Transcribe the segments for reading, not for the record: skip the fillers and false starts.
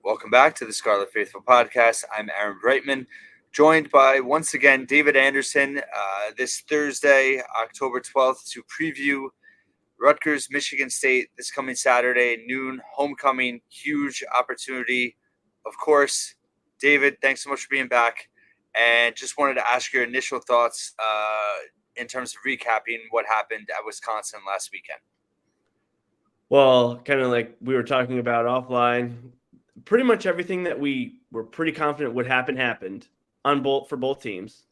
Welcome back to the Scarlet Faithful podcast. I'm Aaron Brightman, joined by once again David Anderson this Thursday, October 12th, to preview Rutgers, Michigan State this coming Saturday, noon, homecoming, huge opportunity. Of course, David, thanks so much for being back. And just wanted to ask your initial thoughts in terms of recapping what happened at Wisconsin last weekend. Well, kind of like we were talking about offline, pretty much everything that we were pretty confident would happen happened for both teams.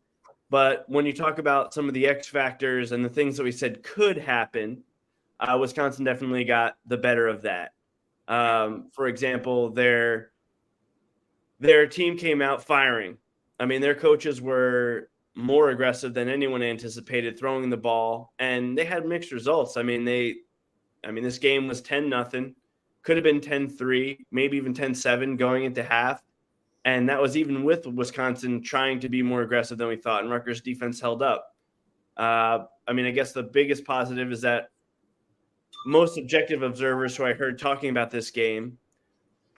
But when you talk about some of the X factors and the things that we said could happen, Wisconsin definitely got the better of that. For example, their team came out firing. I mean, their coaches were more aggressive than anyone anticipated throwing the ball, and they had mixed results. I mean, this game was 10-0, could have been 10-3, maybe even 10-7 going into half. And that was even with Wisconsin trying to be more aggressive than we thought, and Rutgers' defense held up. I guess the biggest positive is that most objective observers who I heard talking about this game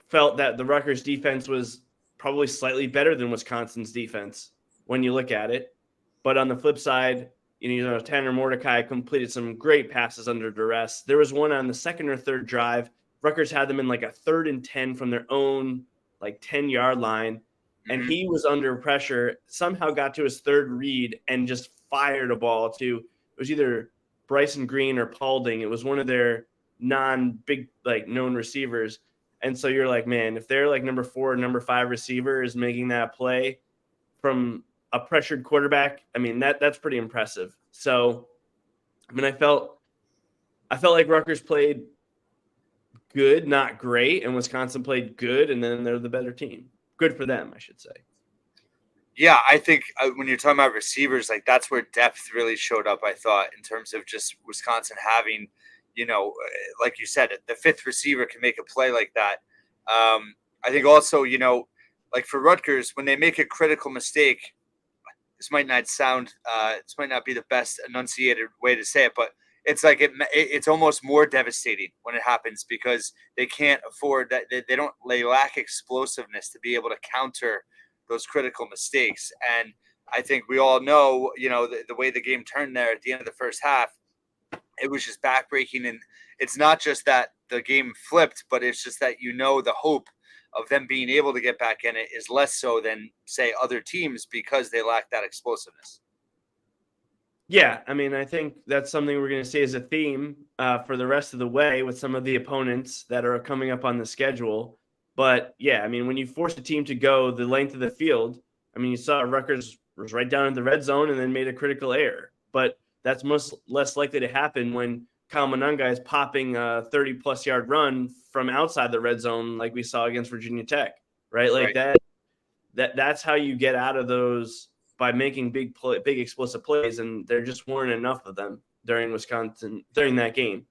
felt that the Rutgers defense was probably slightly better than Wisconsin's defense when you look at it. But on the flip side, Tanner Mordecai completed some great passes under duress. There was one on the second or third drive. Rutgers had them in like a 3rd and 10 from their own 10-yard line. And he was under pressure, somehow got to his third read and just fired a ball to, it was either Bryson Green or Paulding. It was one of their non-big, known receivers. And so you're like, man, if they're number 4 or number 5 receiver is making that play from a pressured quarterback, that's pretty impressive. So, I felt like Rutgers played good, not great, and Wisconsin played good, and then they're the better team. Good for them, I should say. Yeah, I think when you're talking about receivers, that's where depth really showed up, I thought, in terms of just Wisconsin having, like you said, the 5th receiver can make a play like that. I think also, for Rutgers, when they make a critical mistake, this might not be the best enunciated way to say it, but it's it's almost more devastating when it happens because they can't afford that. They lack explosiveness to be able to counter those critical mistakes. And I think we all know, the way the game turned there at the end of the first half, it was just backbreaking. And it's not just that the game flipped, but it's just that, the hope of them being able to get back in it is less so than, say, other teams because they lack that explosiveness. Yeah, I think that's something we're going to see as a theme for the rest of the way with some of the opponents that are coming up on the schedule. But yeah, when you force a team to go the length of the field, you saw Rutgers was right down in the red zone and then made a critical error. But that's much less likely to happen when Kyle Monunga is popping a 30-plus yard run from outside the red zone like we saw against Virginia Tech, right? That's how you get out of those, by making big explosive plays, and there just weren't enough of them during that game.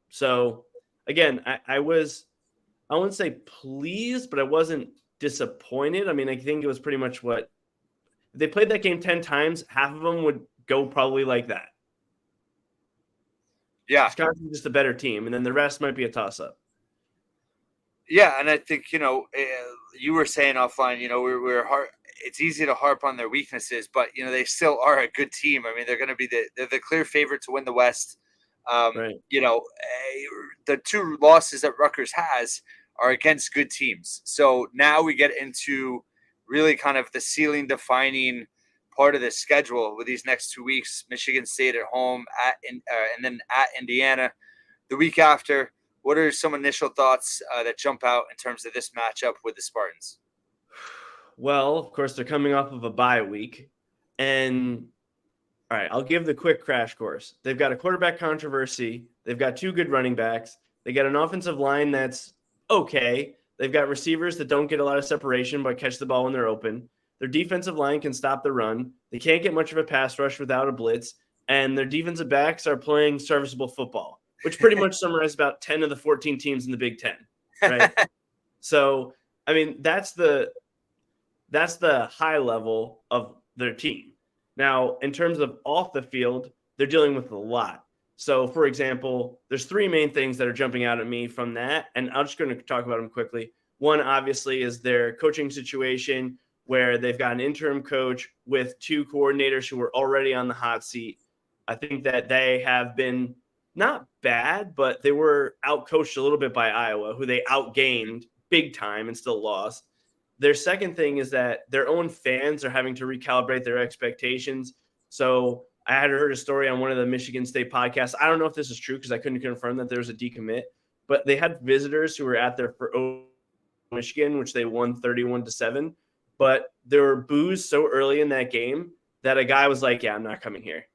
So again, I wouldn't say pleased, but I wasn't disappointed. I think it was pretty much what if they played that game 10 times, half of them would go probably like that. Yeah. Wisconsin's just a better team, and then the rest might be a toss-up. Yeah, and I think, you were saying offline, we're hard. It's easy to harp on their weaknesses, but, they still are a good team. They're going to be they're the clear favorite to win the West. Right. The 2 losses that Rutgers has are against good teams. So now we get into really kind of the ceiling defining part of the schedule with these next 2 weeks. Michigan State at home, and then at Indiana the week after. What are some initial thoughts that jump out in terms of this matchup with the Spartans? Well, of course, they're coming off of a bye week. And, all right, I'll give the quick crash course. They've got a quarterback controversy. They've got 2 good running backs. They got an offensive line that's okay. They've got receivers that don't get a lot of separation but catch the ball when they're open. Their defensive line can stop the run. They can't get much of a pass rush without a blitz. And their defensive backs are playing serviceable football, which pretty much summarizes about 10 of the 14 teams in the Big Ten, right? So, that's the high level of their team. Now, in terms of off the field, they're dealing with a lot. So, for example, there's 3 main things that are jumping out at me from that, and I'm just going to talk about them quickly. One, obviously, is their coaching situation where they've got an interim coach with two coordinators who were already on the hot seat. I think that they have been not bad, but they were outcoached a little bit by Iowa, who they outgained big time and still lost. Their second thing is that their own fans are having to recalibrate their expectations. So I had heard a story on one of the Michigan State podcasts. I don't know if this is true because I couldn't confirm that there was a decommit, but they had visitors who were at their Michigan, which they won 31-7. But there were boos so early in that game that a guy was like, "Yeah, I'm not coming here."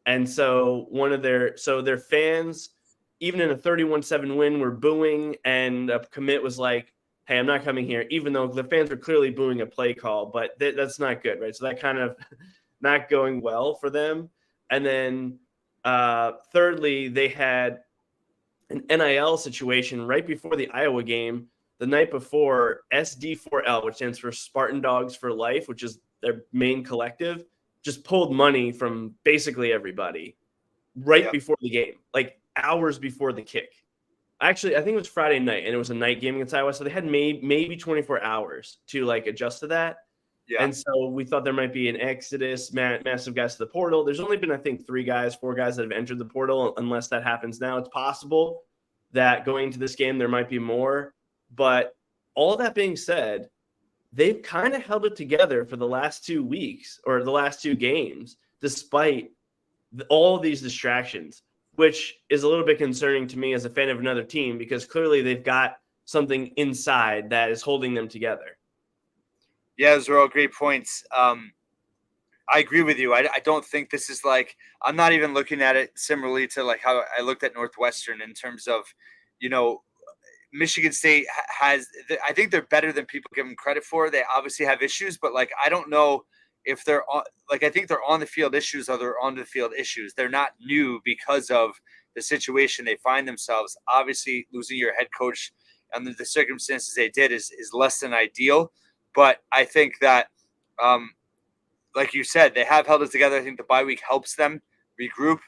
And so their fans, even in a 31-7 win, were booing, and a commit was like, "Hey, I'm not coming here," even though the fans were clearly booing a play call. But that's not good, right? So that kind of not going well for them. And then thirdly, they had an NIL situation right before the Iowa game. The night before, SD4L, which stands for Spartan Dogs for Life, which is their main collective, just pulled money from basically everybody right before the game, like hours before the kick. Actually, I think it was Friday night, and it was a night game against Iowa, so they had maybe 24 hours to like adjust to that. Yeah. And so we thought there might be an exodus, massive guys to the portal. There's only been, I think, 4 guys that have entered the portal. Unless that happens now, it's possible that going into this game there might be more. But all that being said, they've kind of held it together for the last 2 weeks or the last 2 games, despite all of these distractions, which is a little bit concerning to me as a fan of another team, because clearly they've got something inside that is holding them together. Yeah, those are all great points. I agree with you. I don't think this is like, I'm not even looking at it similarly to like how I looked at Northwestern in terms of, Michigan State has, I think they're better than people give them credit for. They obviously have issues, but like, I don't know if they're on, like, I think they're on the field issues or they're on the field issues. They're not new because of the situation they find themselves. Obviously, losing your head coach under the circumstances they did is less than ideal. But I think that, like you said, they have held it together. I think the bye week helps them regroup,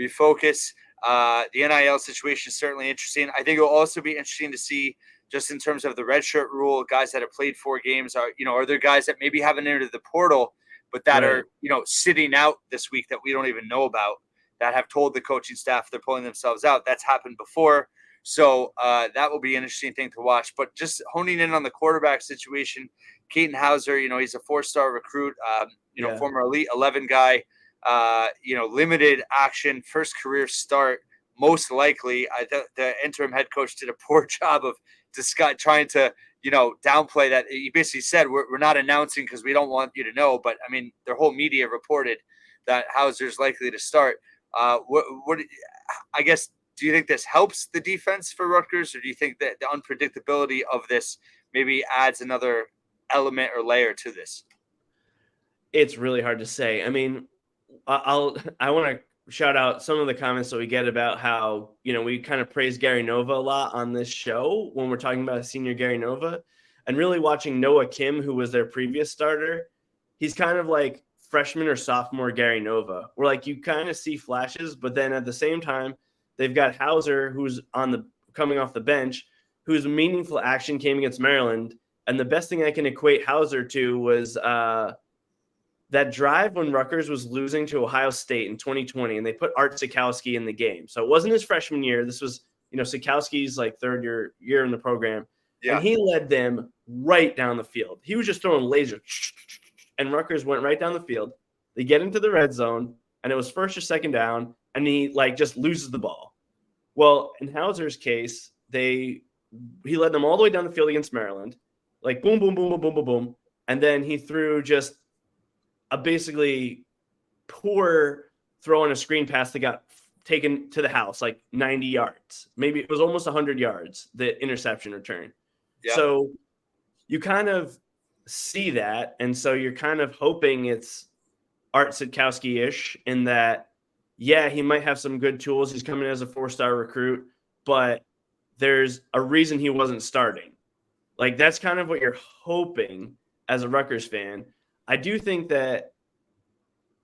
refocus. The NIL situation is certainly interesting. I think it'll also be interesting to see, just in terms of the redshirt rule, guys that have played 4 games are there guys that maybe haven't entered the portal, but that are sitting out this week that we don't even know about, that have told the coaching staff they're pulling themselves out. That's happened before. So that will be an interesting thing to watch. But just honing in on the quarterback situation, Keaton Hauser, he's a 4-star recruit, former Elite 11 guy, limited action, first career start, most likely. The interim head coach did a poor job of trying to, downplay that. He basically said, we're not announcing because we don't want you to know. But, I mean, their whole media reported that Hauser's likely to start. What I guess, do you think this helps the defense for Rutgers, or do you think that the unpredictability of this maybe adds another element or layer to this? It's really hard to say. I mean, I want to shout out some of the comments that we get about how, we kind of praise Gary Nova a lot on this show when we're talking about senior Gary Nova, and really watching Noah Kim, who was their previous starter. He's kind of like freshman or sophomore Gary Nova, where like you kind of see flashes, but then at the same time, they've got Hauser, who's coming off the bench, whose meaningful action came against Maryland. And the best thing I can equate Hauser to was that drive when Rutgers was losing to Ohio State in 2020, and they put Art Sikowski in the game. So it wasn't his freshman year. This was, Sikowski's like third year in the program. Yeah. And he led them right down the field. He was just throwing laser, and Rutgers went right down the field. They get into the red zone, and it was first or second down, and he just loses the ball. Well, in Hauser's case, he led them all the way down the field against Maryland, like boom, boom, boom, boom, boom, boom, boom. And then he threw just a basically poor throw on a screen pass that got taken to the house, like 90 yards. Maybe it was almost 100 yards, the interception return. Yeah. So you kind of see that. And so you're kind of hoping it's Art Sitkowski-ish in that, yeah, he might have some good tools. He's coming as a 4-star recruit, but there's a reason he wasn't starting. Like, that's kind of what you're hoping as a Rutgers fan. I do think that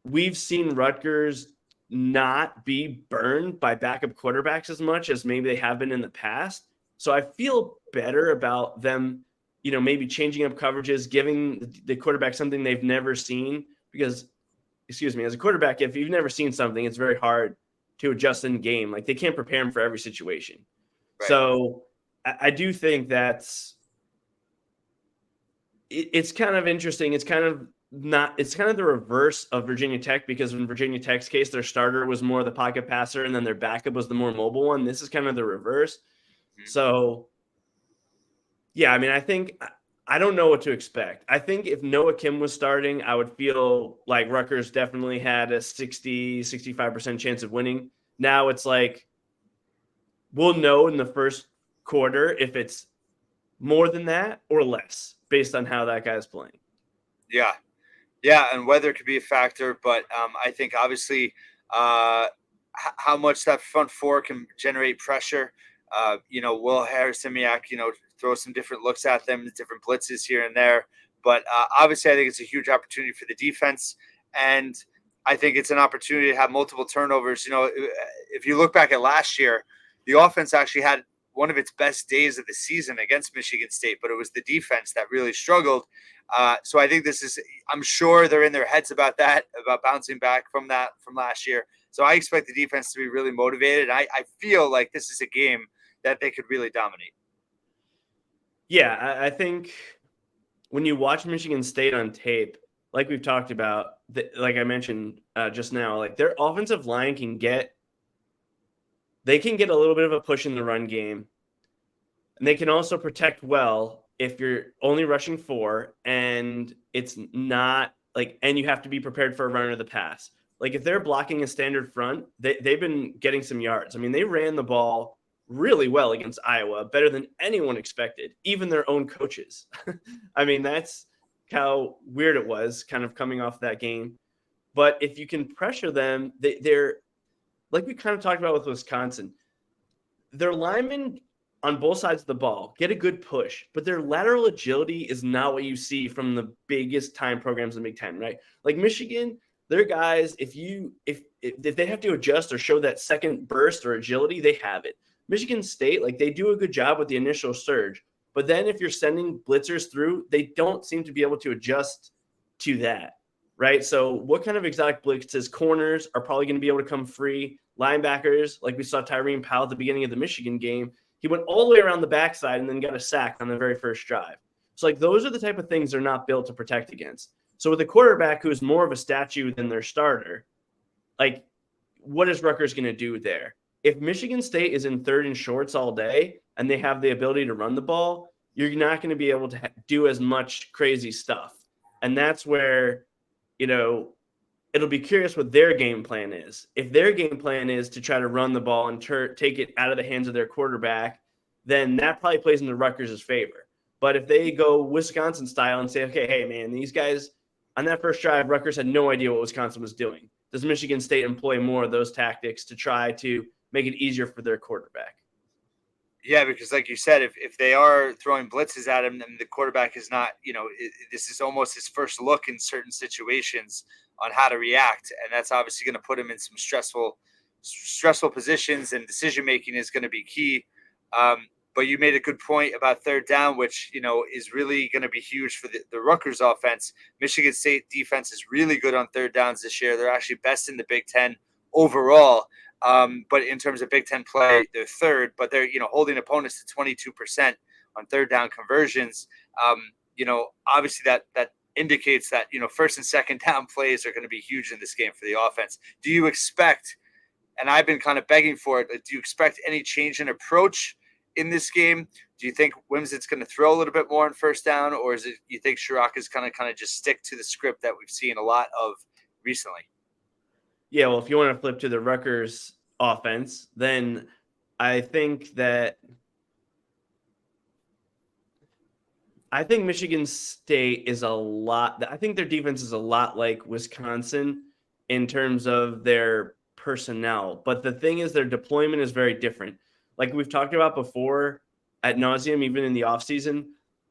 we've seen Rutgers not be burned by backup quarterbacks as much as maybe they have been in the past. So I feel better about them maybe changing up coverages, giving the quarterback something they've never seen. Because, as a quarterback, if you've never seen something, it's very hard to adjust in game. Like, they can't prepare him for every situation. Right. So I do think it's kind of interesting. It's kind of the reverse of Virginia Tech, because in Virginia Tech's case, their starter was more the pocket passer and then their backup was the more mobile one. This is kind of the reverse. Mhm. So, yeah, I mean, I don't know what to expect. I think if Noah Kim was starting, I would feel like Rutgers definitely had a 65% chance of winning. Now it's like, we'll know in the first quarter if it's more than that or less based on how that guy's playing. Yeah. Yeah, and weather could be a factor, but I think obviously how much that front four can generate pressure. Will Harris-Simiak, throw some different looks at them, different blitzes here and there. But obviously, I think it's a huge opportunity for the defense, and I think it's an opportunity to have multiple turnovers. If you look back at last year, the offense actually had one of its best days of the season against Michigan State, but it was the defense that really struggled. So I think I'm sure they're in their heads about that, about bouncing back from last year. So I expect the defense to be really motivated. I feel like this is a game that they could really dominate. Yeah, I think when you watch Michigan State on tape, like we've talked about, like I mentioned just now, like their offensive line can get a little bit of a push in the run game. And they can also protect well if you're only rushing 4 and it's not like, and you have to be prepared for a run or the pass. Like, if they're blocking a standard front, they've been getting some yards. I mean, they ran the ball really well against Iowa, better than anyone expected, even their own coaches. I mean, that's how weird it was kind of coming off that game. But if you can pressure them, they're like we kind of talked about with Wisconsin, their linemen on both sides of the ball get a good push, but their lateral agility is not what you see from the biggest time programs in the Big Ten, right? Like Michigan, their guys, if they have to adjust or show that second burst or agility, they have it. Michigan State, like, they do a good job with the initial surge, but then if you're sending blitzers through, they don't seem to be able to adjust to that, right? So what kind of exotic blitzes? Corners are probably going to be able to come free. Linebackers, like we saw Tyreen Powell at the beginning of the Michigan game, he went all the way around the backside and then got a sack on the very first drive. So, like, those are the type of things they're not built to protect against. So with a quarterback who's more of a statue than their starter, like, what is Rutgers going to do there? If Michigan State is in third and shorts all day and they have the ability to run the ball, you're not going to be able to do as much crazy stuff. And that's where, it'll be curious what their game plan is. If their game plan is to try to run the ball and take it out of the hands of their quarterback, then that probably plays into Rutgers' favor. But if they go Wisconsin style and say, okay, hey, man, these guys on that first drive, Rutgers had no idea what Wisconsin was doing. Does Michigan State employ more of those tactics to try to make it easier for their quarterback? Yeah, because like you said, if they are throwing blitzes at him, then the quarterback is not, this is almost his first look in certain situations on how to react. And that's obviously going to put him in some stressful positions, and decision making is going to be key. But you made a good point about third down, which, is really going to be huge for the Rutgers offense. Michigan State defense is really good on third downs this year. They're actually best in the Big Ten overall. But in terms of Big Ten play, they're third, but they're, holding opponents to 22% on third down conversions. Obviously that indicates that, first and second down plays are going to be huge in this game for the offense. Do you expect, and I've been kind of begging for it, do you expect any change in approach in this game? Do you think Wimson's going to throw a little bit more on first down, or is it, you think Chirac is going to kind of just stick to the script that we've seen a lot of recently? Yeah, well, if you want to flip to the Rutgers offense, then I think Michigan State is I think their defense is a lot like Wisconsin in terms of their personnel. But the thing is, their deployment is very different. Like we've talked about before ad nauseum, even in the offseason,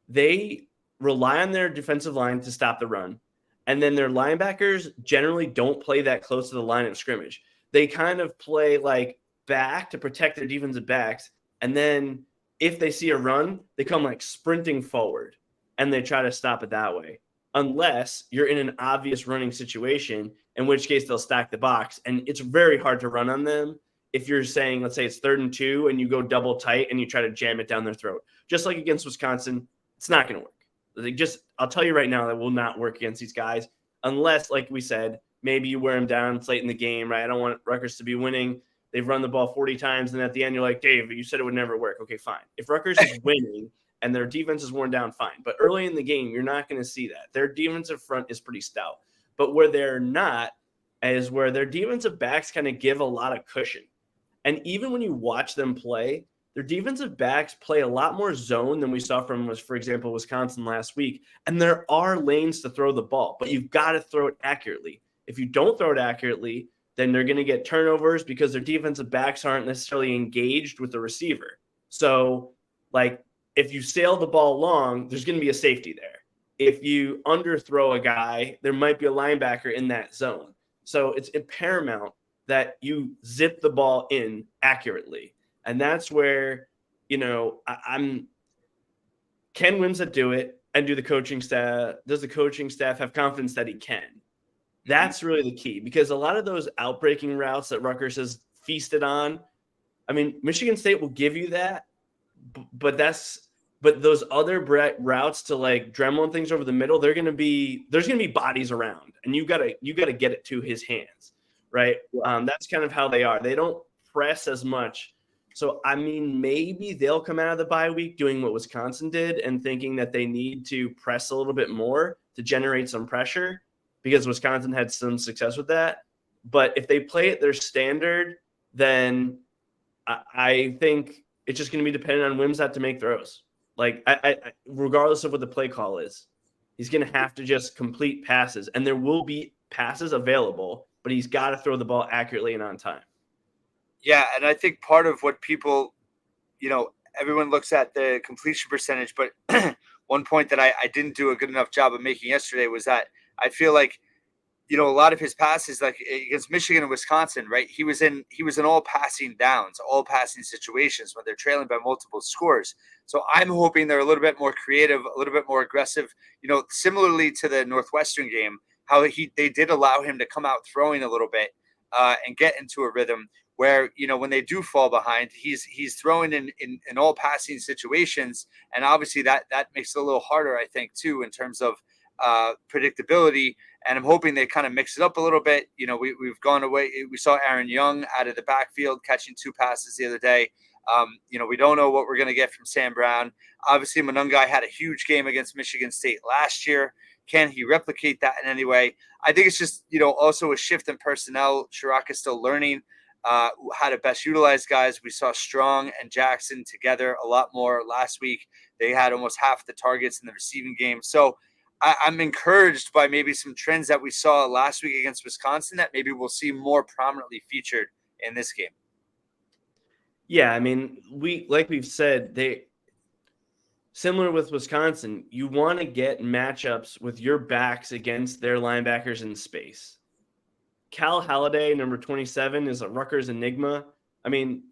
they rely on their defensive line to stop the run. And then their linebackers generally don't play that close to the line of scrimmage. They kind of play like back to protect their defensive backs. And then if they see a run, they come like sprinting forward. and they try to stop it that way. Unless you're in an obvious running situation, in which case they'll stack the box, and it's very hard to run on them if you're saying, let's say it's 3rd and 2, and you go double tight and you try to jam it down their throat. Just like against Wisconsin, it's not going to work. I'll tell you right now, that will not work against these guys unless, like we said, maybe you wear them down late in the game, right? I don't want Rutgers to be winning. They've run the ball 40 times, and at the end, you're like, Dave, you said it would never work. Okay, fine. If Rutgers is winning and their defense is worn down, fine. But early in the game, you're not going to see that. Their defensive front is pretty stout. But where they're not is where their defensive backs kind of give a lot of cushion. And even when you watch them play, their defensive backs play a lot more zone than we saw from, for example, Wisconsin last week. And there are lanes to throw the ball, but you've got to throw it accurately. If you don't throw it accurately, then they're going to get turnovers because their defensive backs aren't necessarily engaged with the receiver. So, like, if you sail the ball long, there's going to be a safety there. If you underthrow a guy, there might be a linebacker in that zone. So it's paramount that you zip the ball in accurately. And that's where, I'm Ken Wimsatt do it, and does the coaching staff have confidence that he can? That's really the key, because a lot of those outbreaking routes that Rutgers has feasted on, I mean, Michigan State will give you that, but those other routes to like Dremel and things over the middle, there's going to be bodies around, and you got to get it to his hands, right? Yeah. That's kind of how they are. They don't press as much. So, I mean, maybe they'll come out of the bye week doing what Wisconsin did and thinking that they need to press a little bit more to generate some pressure, because Wisconsin had some success with that. But if they play at their standard, then I think it's just going to be dependent on Wimsatt to make throws. Like, I regardless of what the play call is, he's going to have to just complete passes, and there will be passes available, but he's got to throw the ball accurately and on time. Yeah, and I think part of what people, everyone looks at the completion percentage, but one point that I didn't do a good enough job of making yesterday was that I feel like, a lot of his passes, like against Michigan and Wisconsin, right? He was in all passing downs, all passing situations when they're trailing by multiple scores. So I'm hoping they're a little bit more creative, a little bit more aggressive, similarly to the Northwestern game, how they did allow him to come out throwing a little bit and get into a rhythm where, when they do fall behind, he's throwing in all passing situations. And obviously that makes it a little harder, I think, too, in terms of predictability. And I'm hoping they kind of mix it up a little bit. We've gone away. We saw Aaron Young out of the backfield catching 2 passes the other day. We don't know what we're going to get from Sam Brown. Obviously, Monungai had a huge game against Michigan State last year. Can he replicate that in any way? I think it's just, also a shift in personnel. Chirac is still learning how to best utilize guys. We saw Strong and Jackson together a lot more last week. They had almost half the targets in the receiving game. So I'm encouraged by maybe some trends that we saw last week against Wisconsin that maybe we'll see more prominently featured in this game. Yeah, I mean, we've said, similar with Wisconsin, you want to get matchups with your backs against their linebackers in space. Cal Halliday, number 27, is a Rutgers enigma. I mean,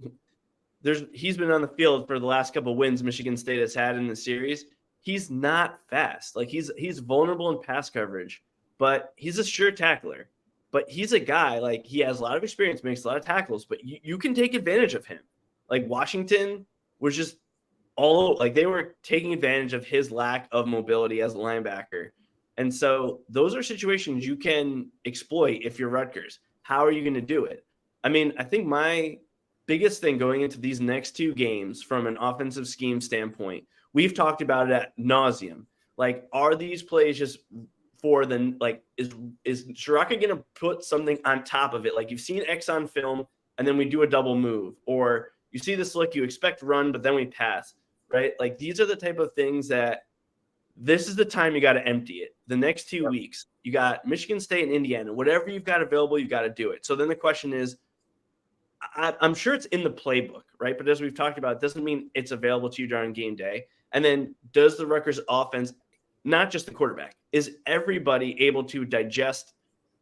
he's been on the field for the last couple of wins Michigan State has had in the series. He's not fast. Like, he's vulnerable in pass coverage, but he's a sure tackler. But he's a guy, like, he has a lot of experience, makes a lot of tackles, but you can take advantage of him. Like, Washington was just they were taking advantage of his lack of mobility as a linebacker. And so those are situations you can exploit if you're Rutgers. How are you going to do it? I mean, I think my biggest thing going into these next 2 games from an offensive scheme standpoint, we've talked about it ad nauseum. Like, are these plays just for the, like, is Shiraka going to put something on top of it? Like, you've seen X on film, and then we do a double move, or you see this look, you expect run, but then we pass, right? Like, these are the type of things that this is the time you got to empty it. The next 2 weeks, you got Michigan State and Indiana. Whatever you've got available, you got to do it. So then the question is, I'm sure it's in the playbook, right? But as we've talked about, it doesn't mean it's available to you during game day. And then does the Rutgers offense, not just the quarterback, is everybody able to digest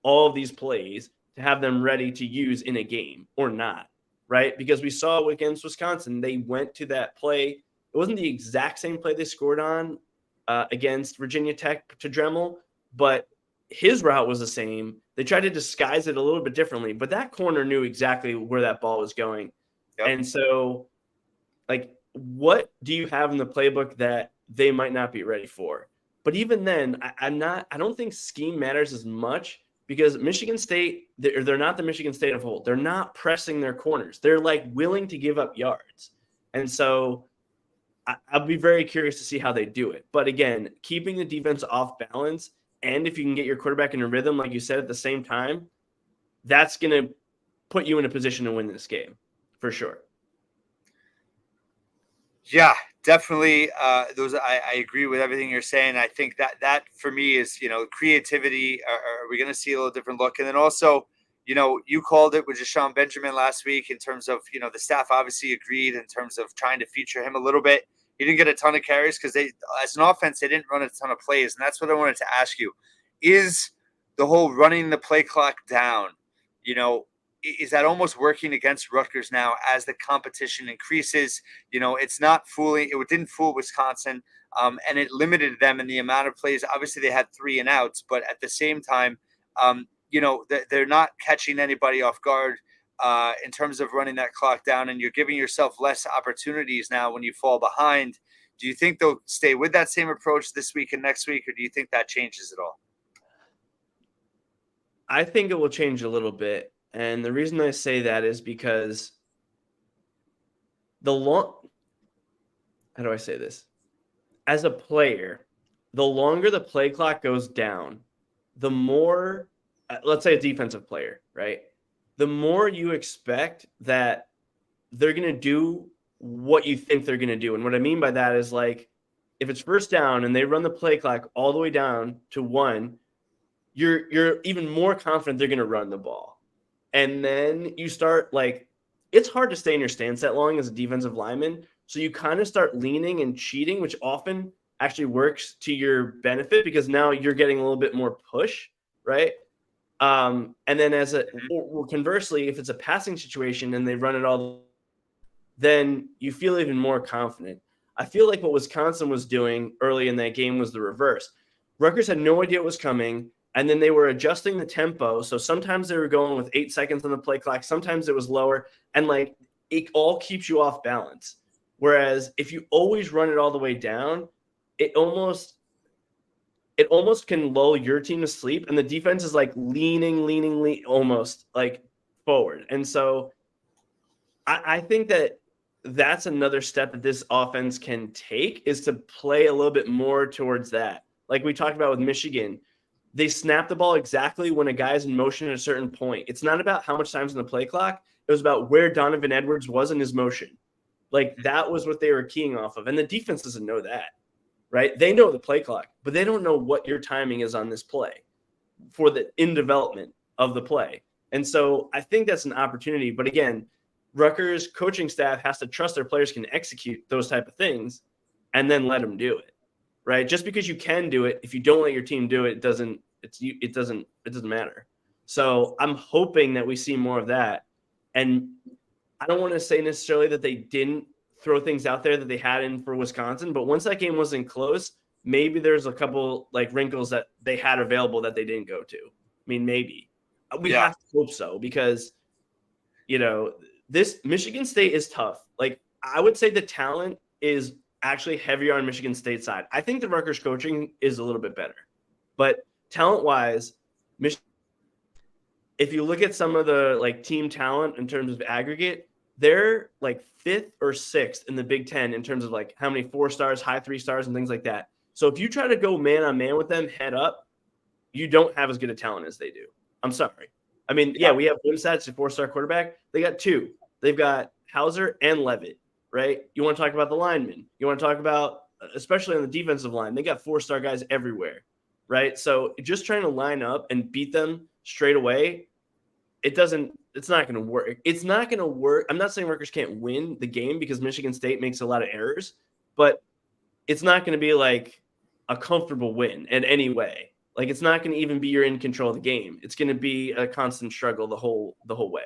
all of these plays to have them ready to use in a game or not, right? Because we saw against Wisconsin, they went to that play. It wasn't the exact same play they scored on against Virginia Tech to Dremel, but his route was the same. They tried to disguise it a little bit differently, but that corner knew exactly where that ball was going. Yep. And so, like, what do you have in the playbook that they might not be ready for? But even then, I don't think scheme matters as much because Michigan State, they're not the Michigan State of old. They're not pressing their corners. They're like willing to give up yards. And so I'll be very curious to see how they do it. But again, keeping the defense off balance, and if you can get your quarterback in a rhythm, like you said, at the same time, that's going to put you in a position to win this game for sure. Yeah, definitely. I agree with everything you're saying. I think that for me is, creativity. Are we going to see a little different look? And then also, you called it with Deshaun Benjamin last week in terms of, the staff obviously agreed in terms of trying to feature him a little bit. He didn't get a ton of carries because as an offense, they didn't run a ton of plays. And that's what I wanted to ask you. Is the whole running the play clock down, is that almost working against Rutgers now as the competition increases? It's not fooling. It didn't fool Wisconsin, and it limited them in the amount of plays. Obviously, they had 3 and outs, but at the same time, they're not catching anybody off guard in terms of running that clock down, and you're giving yourself less opportunities now when you fall behind. Do you think they'll stay with that same approach this week and next week, or do you think that changes at all? I think it will change a little bit. And the reason I say that is because how do I say this? As a player, the longer the play clock goes down, the more, let's say a defensive player, right? The more you expect that they're going to do what you think they're going to do. And what I mean by that is, like, if it's first down and they run the play clock all the way down to 1, you're even more confident they're going to run the ball. And then you start, like, it's hard to stay in your stance that long as a defensive lineman. So you kind of start leaning and cheating, which often actually works to your benefit because now you're getting a little bit more push, right? And then or conversely, if it's a passing situation and they run it all, then you feel even more confident. I feel like what Wisconsin was doing early in that game was the reverse. Rutgers had no idea what was coming. And then they were adjusting the tempo. So sometimes they were going with 8 seconds on the play clock. Sometimes it was lower. And, like, it all keeps you off balance. Whereas if you always run it all the way down, it almost can lull your team to sleep. And the defense is like leaning almost like forward. And so I think that that's another step that this offense can take, is to play a little bit more towards that. Like we talked about with Michigan, they snap the ball exactly when a guy's in motion at a certain point. It's not about how much time's in the play clock. It was about where Donovan Edwards was in his motion. Like, that was what they were keying off of. And the defense doesn't know that, right? They know the play clock, but they don't know what your timing is on this play for the in development of the play. And so I think that's an opportunity. But again, Rutgers coaching staff has to trust their players can execute those type of things and then let them do it. Right? Just because you can do it, if you don't let your team do it, it doesn't matter. So I'm hoping that we see more of that. And I don't want to say necessarily that they didn't throw things out there that they had in for Wisconsin, but once that game wasn't close, maybe there's a couple, like, wrinkles that they had available that they didn't go to. I mean, maybe. We have to hope so, because, this Michigan State is tough. Like, I would say the talent is actually heavier on Michigan State side. I think the Rutgers coaching is a little bit better, but talent-wise, if you look at some of the, like, team talent in terms of aggregate, they're like 5th or 6th in the Big Ten in terms of, like, how many 4 stars, high 3 stars, and things like that. So if you try to go man on man with them head up, you don't have as good a talent as they do. I'm sorry. I mean, yeah, we have Wimsatt's a 4-star quarterback. They got 2. They've got Hauser and Levitt. Right? You want to talk about the linemen. You want to talk about, especially on the defensive line, they got 4-star guys everywhere. Right? So just trying to line up and beat them straight away, it's not going to work. It's not going to work. I'm not saying Rutgers can't win the game because Michigan State makes a lot of errors, but it's not going to be like a comfortable win in any way. Like, it's not going to even be you're in control of the game. It's going to be a constant struggle the whole way.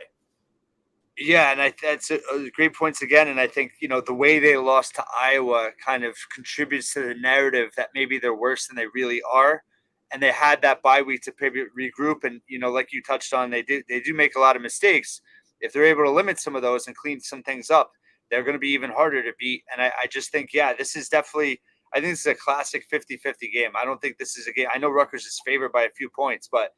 Yeah, and that's great points again. And I think the way they lost to Iowa kind of contributes to the narrative that maybe they're worse than they really are. And they had that bye week to regroup, and like you touched on, they do make a lot of mistakes. If they're able to limit some of those and clean some things up, they're going to be even harder to beat. And I just think, yeah, this is definitely. I think this is a classic 50-50 game. I don't think this is a game. I know Rutgers is favored by a few points, but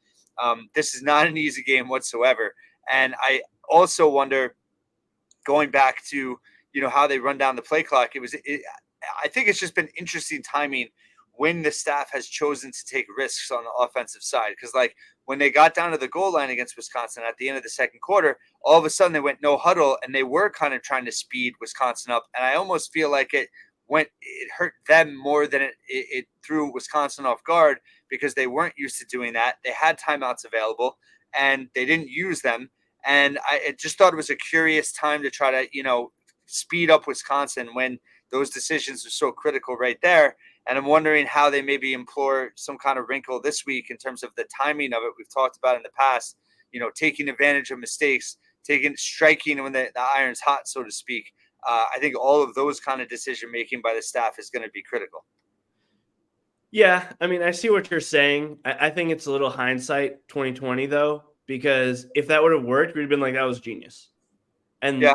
this is not an easy game whatsoever. And I also wonder, going back to how they run down the play clock. I think it's just been interesting timing when the staff has chosen to take risks on the offensive side, because like when they got down to the goal line against Wisconsin at the end of the second quarter, all of a sudden they went no huddle and they were kind of trying to speed Wisconsin up, and I almost feel like it hurt them more than it threw Wisconsin off guard, because they weren't used to doing that. They had timeouts available and they didn't use them, and I just thought it was a curious time to try to, speed up Wisconsin when those decisions are so critical right there. And I'm wondering how they maybe implore some kind of wrinkle this week in terms of the timing of it. We've talked about in the past, taking advantage of mistakes, striking when the iron's hot, so to speak. I think all of those kind of decision making by the staff is going to be critical. Yeah, I mean, I see what you're saying. I think it's a little hindsight 2020 though, because if that would have worked, we'd have been like, that was genius. Yeah.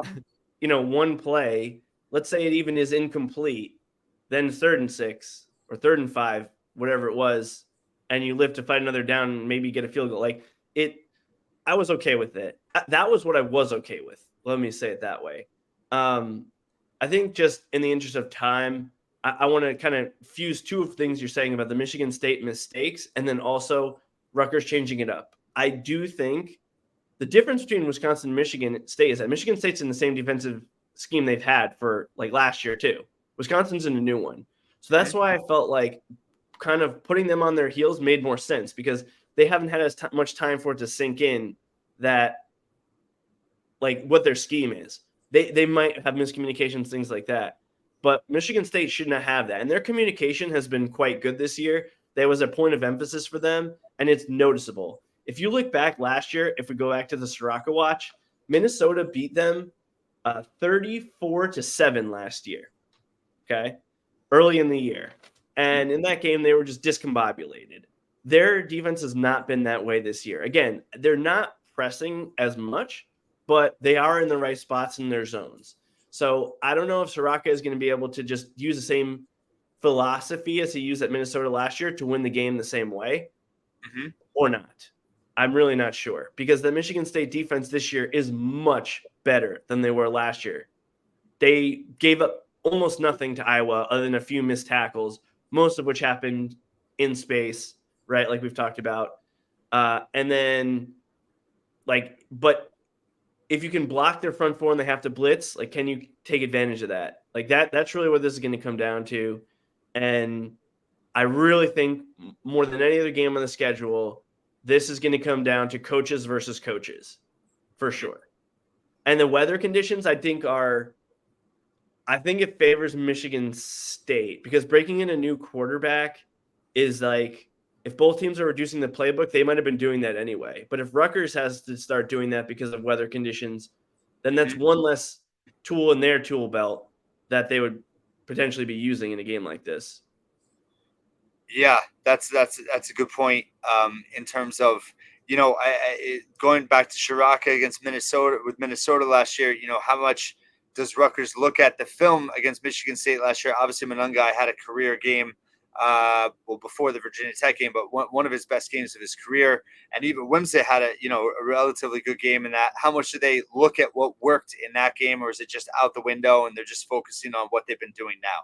And one play, let's say it even is incomplete, then 3rd and 6 or 3rd and 5, whatever it was, and you live to fight another down and maybe get a field goal. Like it, I was okay with it. That was what I was okay with. Let me say it that way. I think just in the interest of time, I want to kind of fuse two of things you're saying about the Michigan State mistakes and then also Rutgers changing it up. I do think the difference between Wisconsin and Michigan State is that Michigan State's in the same defensive scheme they've had for like last year too. Wisconsin's in a new one. So that's why I felt like kind of putting them on their heels made more sense, because they haven't had as much time for it to sink in that like what their scheme is. They might have miscommunications, things like that. But Michigan State should not have that. And their communication has been quite good this year. There was a point of emphasis for them, and it's noticeable. If you look back last year, if we go back to the Soroka watch, Minnesota beat them 34-7 last year. Okay. Early in the year. And in that game, they were just discombobulated. Their defense has not been that way this year. Again, they're not pressing as much, but they are in the right spots in their zones. So I don't know if Soroka is going to be able to just use the same philosophy as he used at Minnesota last year to win the game the same way or not. I'm really not sure, because the Michigan State defense this year is much better than they were last year. They gave up almost nothing to Iowa other than a few missed tackles, most of which happened in space, right? Like we've talked about. And then, but if you can block their front four and they have to blitz, like, can you take advantage of that? Like that's really what this is going to come down to. And I really think more than any other game on the schedule, this is going to come down to coaches versus coaches for sure. And the weather conditions, I think it favors Michigan State, because breaking in a new quarterback is like, if both teams are reducing the playbook, they might have been doing that anyway. But if Rutgers has to start doing that because of weather conditions, then that's one less tool in their tool belt that they would potentially be using in a game like this. Yeah, that's a good point. In terms of going back to Shiraka against Minnesota last year, how much does Rutgers look at the film against Michigan State last year? Obviously, Monungai had a career game, before the Virginia Tech game, but one of his best games of his career. And even Wimsey had a relatively good game in that. How much do they look at what worked in that game, or is it just out the window and they're just focusing on what they've been doing now?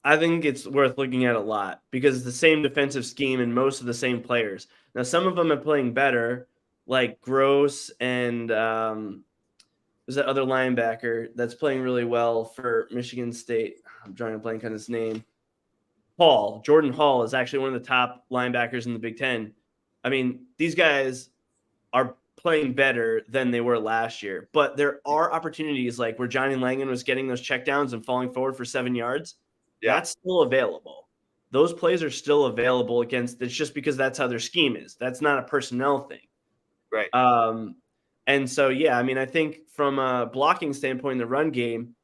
I think it's worth looking at a lot, because it's the same defensive scheme and most of the same players. Now, some of them are playing better, like Gross and there's that other linebacker that's playing really well for Michigan State. I'm drawing a blank on his name. Jordan Hall is actually one of the top linebackers in the Big Ten. I mean, these guys are playing better than they were last year, but there are opportunities like where Johnny Langan was getting those checkdowns and falling forward for 7 yards. Yeah. That's still available. Those plays are still available against. It's just because that's how their scheme is. That's not a personnel thing. Right. And so, yeah, I mean, I think from a blocking standpoint in the run game,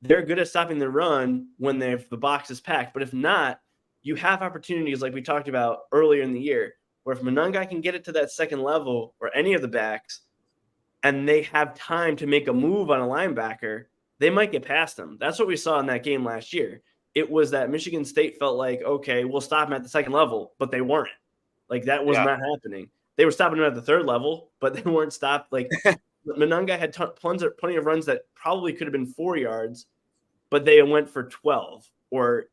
they're good at stopping the run when the box is packed. But if not, you have opportunities like we talked about earlier in the year, where if Monangai can get it to that second level or any of the backs, and they have time to make a move on a linebacker, they might get past them. That's what we saw in that game last year. It was that Michigan State felt like, okay, we'll stop them at the second level, but they weren't. Like that was Yeah. not happening. They were stopping them at the third level, but they weren't stopped. Like Monangai had plenty of runs that probably could have been 4 yards, but they went for 12. Or,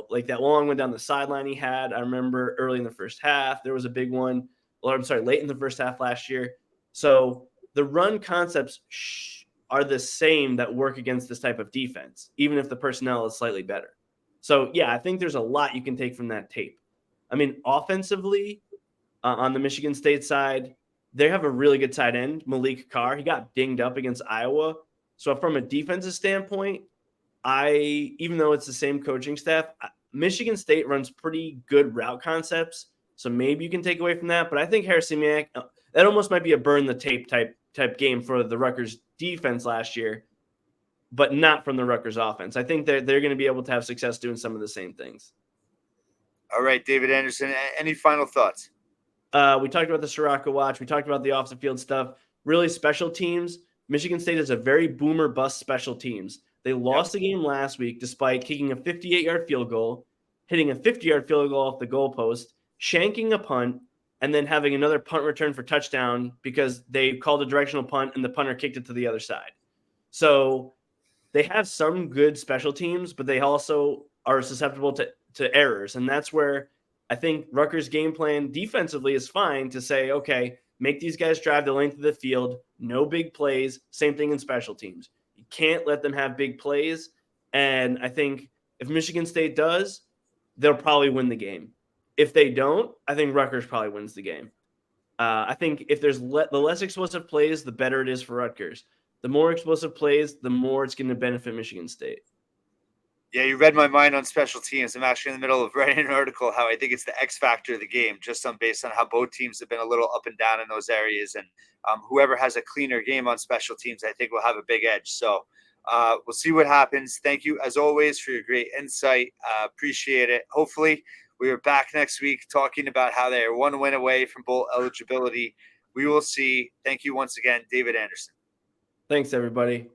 like that long one down the sideline he had. I remember early in the first half, there was a big one. Or I'm sorry, late in the first half last year. So the run concepts are the same that work against this type of defense, even if the personnel is slightly better. So, yeah, I think there's a lot you can take from that tape. I mean, offensively, on the Michigan State side, they have a really good tight end, Malik Carr. He got dinged up against Iowa. So, from a defensive standpoint, even though it's the same coaching staff, Michigan State runs pretty good route concepts. So maybe you can take away from that. But I think Harris-Simiak, that almost might be a burn the tape type game for the Rutgers defense last year, but not from the Rutgers offense. I think they're going to be able to have success doing some of the same things. All right, David Anderson, any final thoughts? We talked about the Sirocco watch. We talked about the off the field stuff. Really, special teams. Michigan State is a very boomer bust special teams. They lost the game last week despite kicking a 58-yard field goal, hitting a 50-yard field goal off the goalpost, shanking a punt, and then having another punt return for touchdown because they called a directional punt and the punter kicked it to the other side. So they have some good special teams, but they also are susceptible to errors. And that's where I think Rutgers' game plan defensively is fine to say, okay, make these guys drive the length of the field, no big plays, same thing in special teams. You can't let them have big plays. And I think if Michigan State does, they'll probably win the game. If they don't, I think Rutgers probably wins the game. I think if there's the less explosive plays, the better it is for Rutgers. The more explosive plays, the more it's going to benefit Michigan State. Yeah, you read my mind on special teams. I'm actually in the middle of writing an article how I think it's the X factor of the game, just based on how both teams have been a little up and down in those areas. And whoever has a cleaner game on special teams, I think will have a big edge. So we'll see what happens. Thank you, as always, for your great insight. Appreciate it. Hopefully, we are back next week talking about how they are one win away from bowl eligibility. We will see. Thank you once again, David Anderson. Thanks, everybody.